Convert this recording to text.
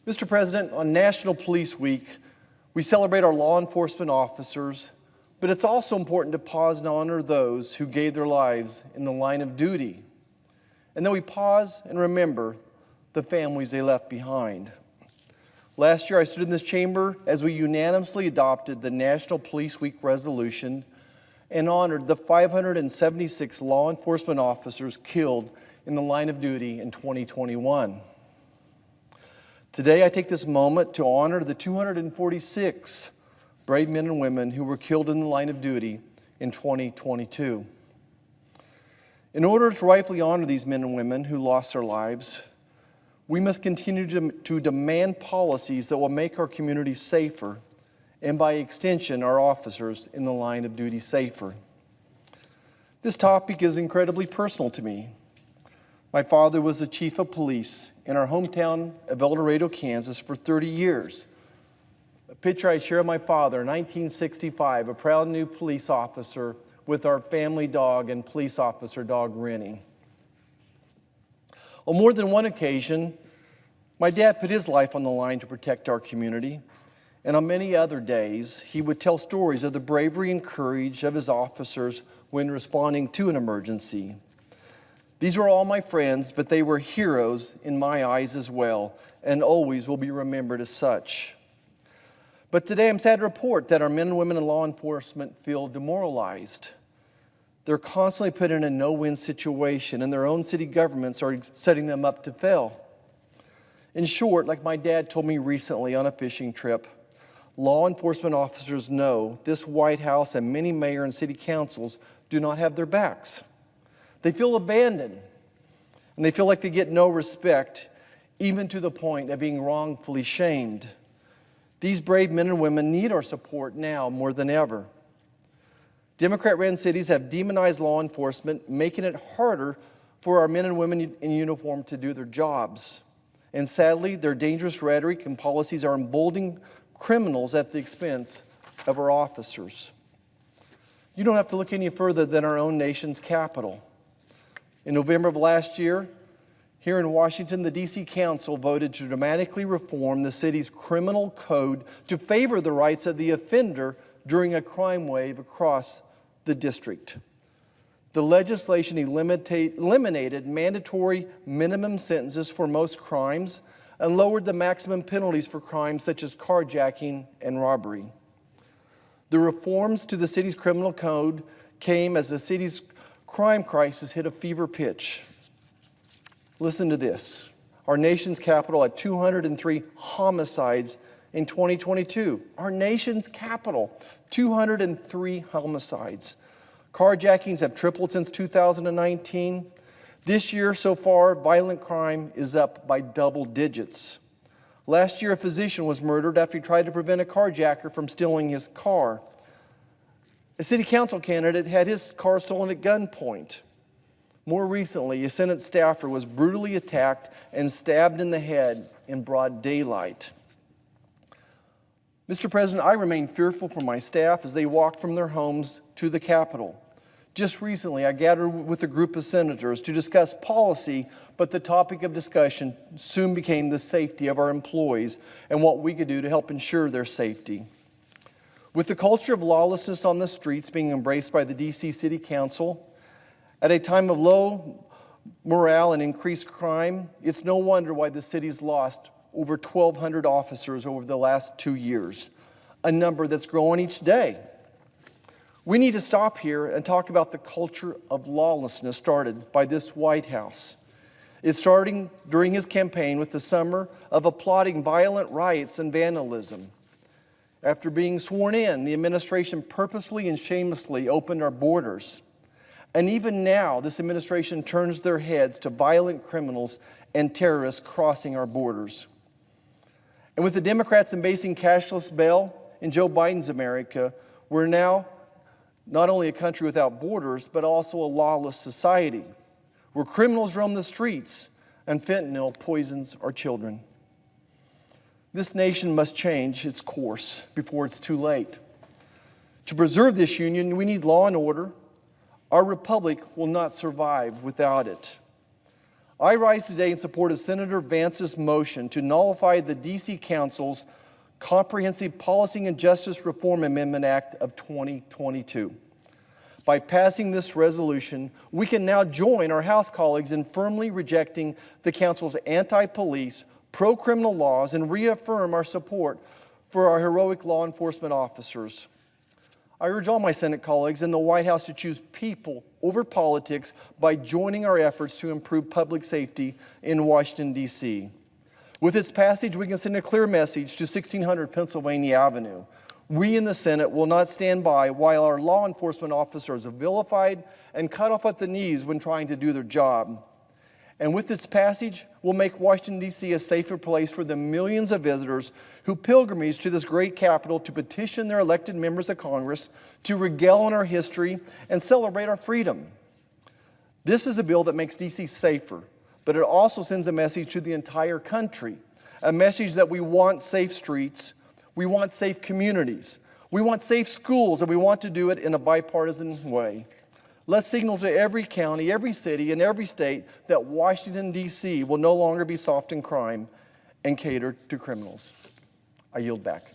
Mr. President, on National Police Week, we celebrate our law enforcement officers, but it's also important to pause and honor those who gave their lives in the line of duty. And then we pause and remember the families they left behind. Last year, I stood in this chamber as we unanimously adopted the National Police Week resolution and honored the 576 law enforcement officers killed in the line of duty in 2021. Today, I take this moment to honor the 246 brave men and women who were killed in the line of duty in 2022. In order to rightfully honor these men and women who lost their lives, we must continue to demand policies that will make our communities safer and, by extension, our officers in the line of duty safer. This topic is incredibly personal to me. My father was the chief of police in our hometown of El Dorado, Kansas for 30 years. A picture I share of my father, 1965, a proud new police officer with our family dog and police officer dog, Rennie. On more than one occasion, my dad put his life on the line to protect our community, and on many other days, he would tell stories of the bravery and courage of his officers when responding to an emergency. These were all my friends, but they were heroes in my eyes as well, and always will be remembered as such. But today I'm sad to report that our men and women in law enforcement feel demoralized. They're constantly put in a no-win situation, and their own city governments are setting them up to fail. In short, like my dad told me recently on a fishing trip, law enforcement officers know this White House and many mayor and city councils do not have their backs. They feel abandoned, and they feel like they get no respect, even to the point of being wrongfully shamed. These brave men and women need our support now more than ever. Democrat-ran cities have demonized law enforcement, making it harder for our men and women in uniform to do their jobs. And sadly, their dangerous rhetoric and policies are emboldening criminals at the expense of our officers. You don't have to look any further than our own nation's capital. In November of last year, here in Washington, the D.C. Council voted to dramatically reform the city's criminal code to favor the rights of the offender during a crime wave across the district. The legislation eliminated mandatory minimum sentences for most crimes and lowered the maximum penalties for crimes such as carjacking and robbery. The reforms to the city's criminal code came as the city's crime crisis hit a fever pitch. Listen to this. Our nation's capital had 203 homicides in 2022. Our nation's capital, 203 homicides. Carjackings have tripled since 2019. This year so far, violent crime is up by double digits. Last year, a physician was murdered after he tried to prevent a carjacker from stealing his car. A city council candidate had his car stolen at gunpoint. More recently, a Senate staffer was brutally attacked and stabbed in the head in broad daylight. Mr. President, I remain fearful for my staff as they walk from their homes to the Capitol. Just recently, I gathered with a group of senators to discuss policy, but the topic of discussion soon became the safety of our employees and what we could do to help ensure their safety. With the culture of lawlessness on the streets being embraced by the D.C. City Council, at a time of low morale and increased crime, it's no wonder why the city's lost over 1,200 officers over the last 2 years, a number that's growing each day. We need to stop here and talk about the culture of lawlessness started by this White House. It's starting during his campaign with the summer of applauding violent riots and vandalism. After being sworn in, the administration purposely and shamelessly opened our borders. And even now, this administration turns their heads to violent criminals and terrorists crossing our borders. And with the Democrats embracing cashless bail in Joe Biden's America, we're now not only a country without borders, but also a lawless society, where criminals roam the streets and fentanyl poisons our children. This nation must change its course before it's too late. To preserve this union, we need law and order. Our republic will not survive without it. I rise today in support of Senator Vance's motion to nullify the D.C. Council's Comprehensive Policy and Justice Reform Amendment Act of 2022. By passing this resolution, we can now join our House colleagues in firmly rejecting the Council's anti-police, pro-criminal laws and reaffirm our support for our heroic law enforcement officers. I urge all my Senate colleagues in the White House to choose people over politics by joining our efforts to improve public safety in Washington, D.C. With its passage, we can send a clear message to 1600 Pennsylvania Avenue. We in the Senate will not stand by while our law enforcement officers are vilified and cut off at the knees when trying to do their job. And with this passage, we'll make Washington, D.C. a safer place for the millions of visitors who pilgrimage to this great capital to petition their elected members of Congress, to regale on our history, and celebrate our freedom. This is a bill that makes D.C. safer, but it also sends a message to the entire country, a message that we want safe streets, we want safe communities, we want safe schools, and we want to do it in a bipartisan way. Let's signal to every county, every city, and every state that Washington, D.C. will no longer be soft in crime and cater to criminals. I yield back.